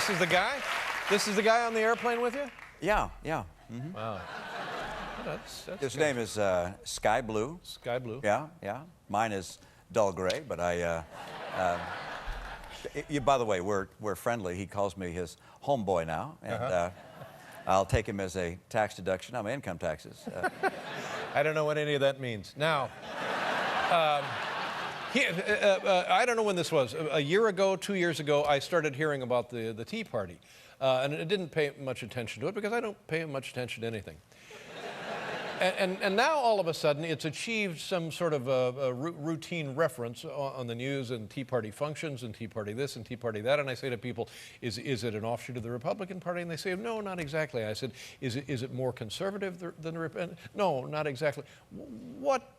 This is the guy? This is the guy on the airplane with you? Yeah, yeah. Mm-hmm. Wow. That's His name is Sky Blue. Sky Blue. Yeah, yeah. Mine is dull gray, but by the way, we're friendly. He calls me his homeboy now, and I'll take him as a tax deduction on my income taxes. I don't know what any of that means. Now, I don't know when this was. A year ago, 2 years ago, I started hearing about the Tea Party. And I didn't pay much attention to it because I don't pay much attention to anything. And now, all of a sudden, it's achieved some sort of a routine reference on the news and Tea Party functions and Tea Party this and Tea Party that. And I say to people, is it an offshoot of the Republican Party? And they say, no, not exactly. I said, is it more conservative than the Republican? No, not exactly. What,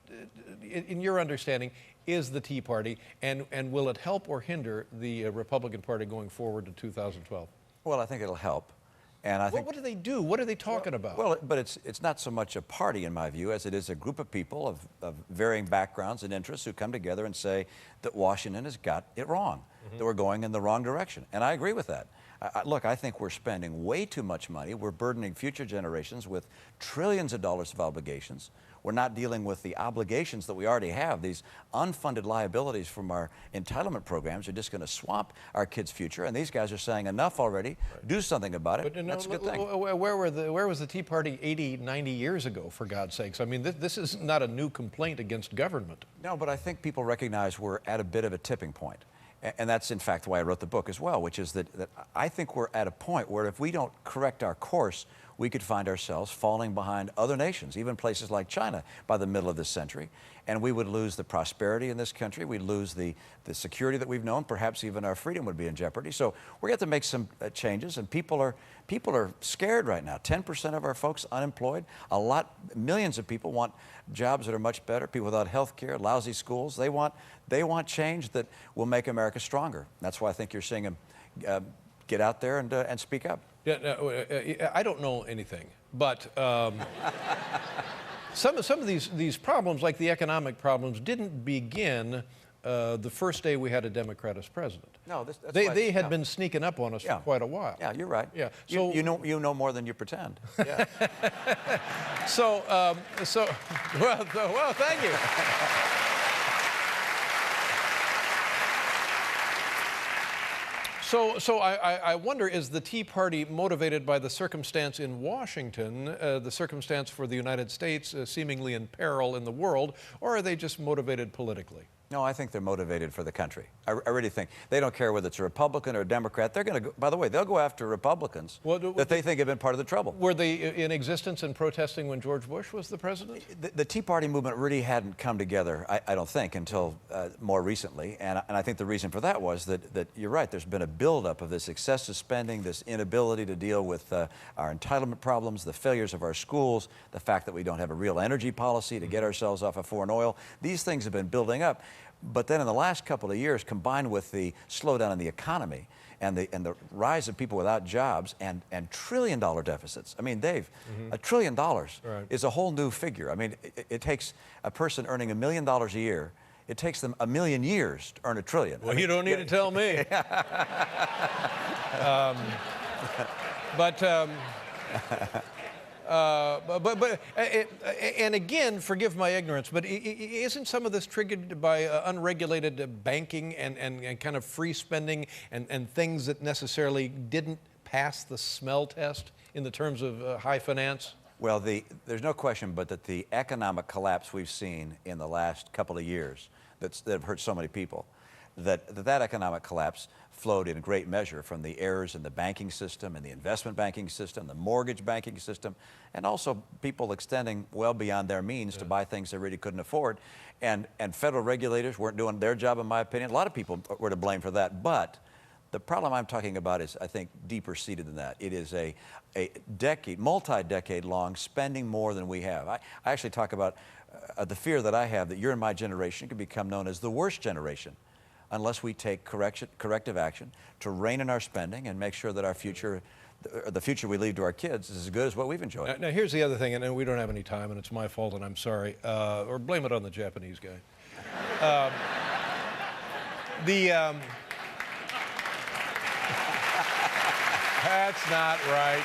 in your understanding, is the Tea Party, and will it help or hinder the Republican Party going forward to 2012? Well, I think it'll help. And I think, what do they do? What are they talking about? Well, but it's not so much a party, in my view, as it is a group of people of varying backgrounds and interests who come together and say that Washington has got it wrong, that we're going in the wrong direction. And I agree with that. Look, I think we're spending way too much money. We're burdening future generations with trillions of dollars of obligations. We're not dealing with the obligations that we already have. These unfunded liabilities from our entitlement programs are just going to swamp our kids' future. And these guys are saying enough already. Right. Do something about it. But, that's a good thing. Where was the Tea Party 80, 90 years ago, for God's sakes? I mean, this is not a new complaint against government. No, but I think people recognize we're at a bit of a tipping point. And that's, in fact, why I wrote the book as well, which is that I think we're at a point where if we don't correct our course, we could find ourselves falling behind other nations, even places like China, by the middle of this century. And we would lose the prosperity in this country. We'd lose the security that we've known. Perhaps even our freedom would be in jeopardy. So we're going to have to make some changes. And people are scared right now. 10% of our folks unemployed. Millions of people want jobs that are much better. People without health care, lousy schools. They want change that will make America stronger. That's why I think you're seeing them get out there and speak up. Yeah, no, I don't know anything, but some of these problems, like the economic problems, didn't begin the first day we had a Democrat as president. No, they had been sneaking up on us for quite a while. Yeah, you're right. Yeah, so you know more than you pretend. Yeah. well, thank you. So I wonder, is the Tea Party motivated by the circumstance in Washington, the circumstance for the United States seemingly in peril in the world, or are they just motivated politically? No, I think they're motivated for the country. I really think. They don't care whether it's a Republican or a Democrat. They're going to, by the way, they'll go after Republicans that they think have been part of the trouble. Were they in existence and protesting when George Bush was the president? The Tea Party movement really hadn't come together, I don't think, until more recently. And I think the reason for that was that you're right, there's been a buildup of this excessive spending, this inability to deal with our entitlement problems, the failures of our schools, the fact that we don't have a real energy policy to get ourselves off of foreign oil. These things have been building up. But then in the last couple of years, combined with the slowdown in the economy and the rise of people without jobs and trillion-dollar deficits. I mean, Dave, $1 trillion is a whole new figure. I mean, it takes a person earning $1 million a year, it takes them 1 million years to earn $1 trillion. Well, you don't need to tell me. And again, forgive my ignorance, but isn't some of this triggered by unregulated banking and kind of free spending and things that necessarily didn't pass the smell test in the terms of high finance? Well, there's no question but that the economic collapse we've seen in the last couple of years that have hurt so many people, that economic collapse flowed in great measure from the errors in the banking system and the investment banking system, the mortgage banking system, and also people extending well beyond their means to buy things they really couldn't afford. And federal regulators weren't doing their job, in my opinion. A lot of people were to blame for that, but the problem I'm talking about is, I think, deeper seated than that. It is a multi-decade long spending more than we have. I actually talk about the fear that I have that you're in my generation could become known as the worst generation unless we take corrective action to rein in our spending and make sure that our future, the future we leave to our kids, is as good as what we've enjoyed. Now here's the other thing, and we don't have any time, and it's my fault, and I'm sorry, or blame it on the Japanese guy. That's not right.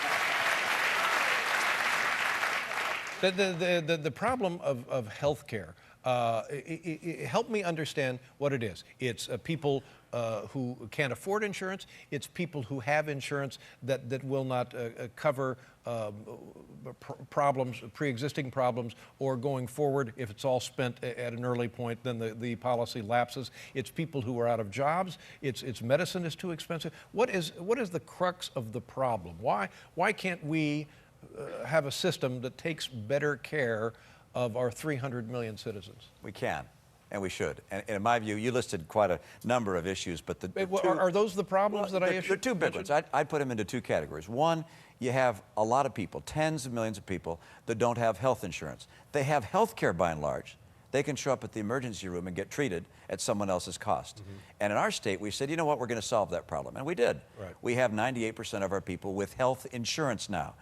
The problem of health care, help me understand what it is. It's people who can't afford insurance. It's people who have insurance that will not cover problems, pre-existing problems, or going forward, if it's all spent at an early point, then the policy lapses. It's people who are out of jobs. It's medicine is too expensive. What is the crux of the problem? Why can't we have a system that takes better care of our 300 million citizens? We can, and we should. And in my view, you listed quite a number of issues, but are those the problems that I issued? There are two big ones. I'd put them into two categories. One, you have a lot of people, tens of millions of people, that don't have health insurance. They have health care by and large. They can show up at the emergency room and get treated at someone else's cost. Mm-hmm. And in our state, we said, you know what, we're going to solve that problem. And we did. Right. We have 98% of our people with health insurance now.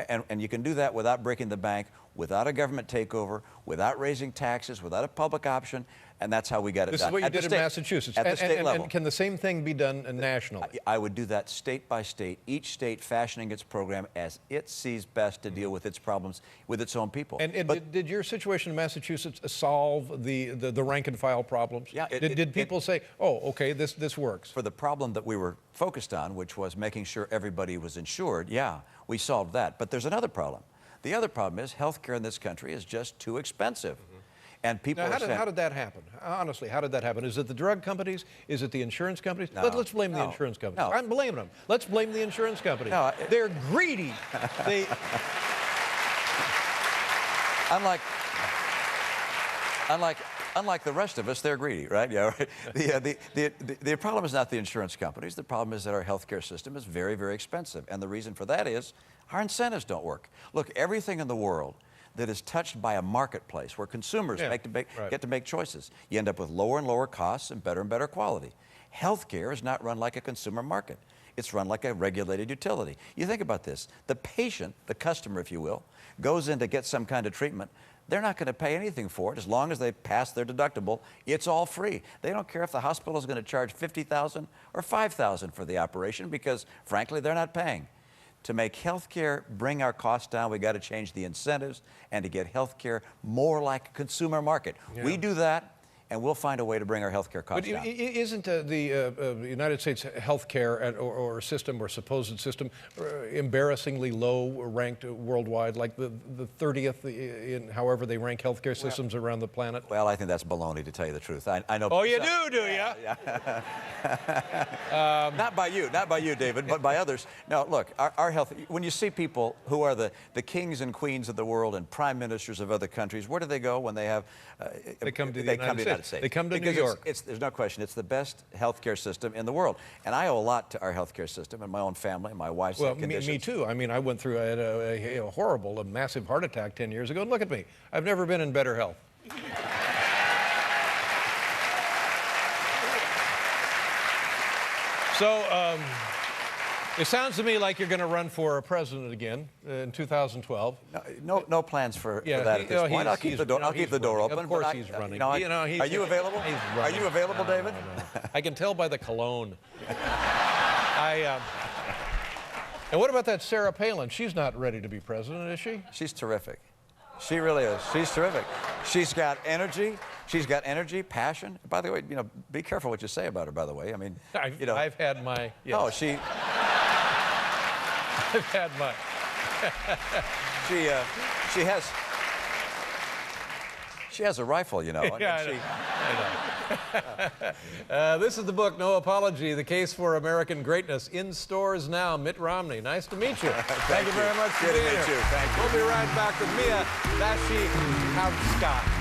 And you can do that without breaking the bank, without a government takeover, without raising taxes, without a public option, and that's how we got it done. This is what you did in Massachusetts. At the state level. And can the same thing be done nationally? I would do that state by state, each state fashioning its program as it sees best to deal with its problems with its own people. And did your situation in Massachusetts solve the rank and file problems? Yeah. Did people say, oh, okay, this works? For the problem that we were focused on, which was making sure everybody was insured, yeah, we solved that. But there's another problem. The other problem is health care in this country is just too expensive. Mm-hmm. And people now, how did that happen? Honestly, how did that happen? Is it the drug companies? Is it the insurance companies? No, let's blame the insurance companies. No. I'm blaming them. Let's blame the insurance companies. No, they're greedy. They... Unlike the rest of us, they're greedy, right? Yeah, right. The problem is not the insurance companies. The problem is that our healthcare system is very, very expensive. And the reason for that is our incentives don't work. Look, everything in the world that is touched by a marketplace where consumers get to make choices, you end up with lower and lower costs and better quality. Healthcare is not run like a consumer market. It's run like a regulated utility. You think about this. The patient, the customer, if you will, goes in to get some kind of treatment. They're not going to pay anything for it as long as they pass their deductible. It's all free. They don't care if the hospital is going to charge $50,000 or $5,000 for the operation because, frankly, they're not paying. To make health care bring our costs down, we got to change the incentives and to get health care more like a consumer market. Yeah. We do that, and we'll find a way to bring our health care costs down. But isn't the United States health care or system or supposed system embarrassingly low ranked worldwide, like the 30th in however they rank health care systems around the planet? Well, I think that's baloney, to tell you the truth. I know. Oh, you do you? Yeah. Not by you, David, but by others. No, look, our health, when you see people who are the kings and queens of the world and prime ministers of other countries, where do they go when they have... They come to the United States. They come to New York. There's no question. It's the best healthcare system in the world. And I owe a lot to our healthcare system and my own family and my wife's conditions. Me too. I mean, I went through a horrible, a massive heart attack 10 years ago. And look at me. I've never been in better health. So, it sounds to me like you're going to run for president again in 2012. No plans for that at this point. I'll keep the door open. Of course he's running. Are you available? Are you available, David? No. I can tell by the cologne. And what about that Sarah Palin? She's not ready to be president, is she? She's terrific. She really is. She's terrific. She's got energy. She's got energy, passion. By the way, be careful what you say about her, by the way. I mean, I've had my... Yes. Oh, I've had my... She has a rifle, Yeah, I know. This is the book, No Apology, The Case for American Greatness, in stores now. Mitt Romney, nice to meet you. Thank you very much for being here. Thank you. We'll be right back with Mia Vashi-Kowska.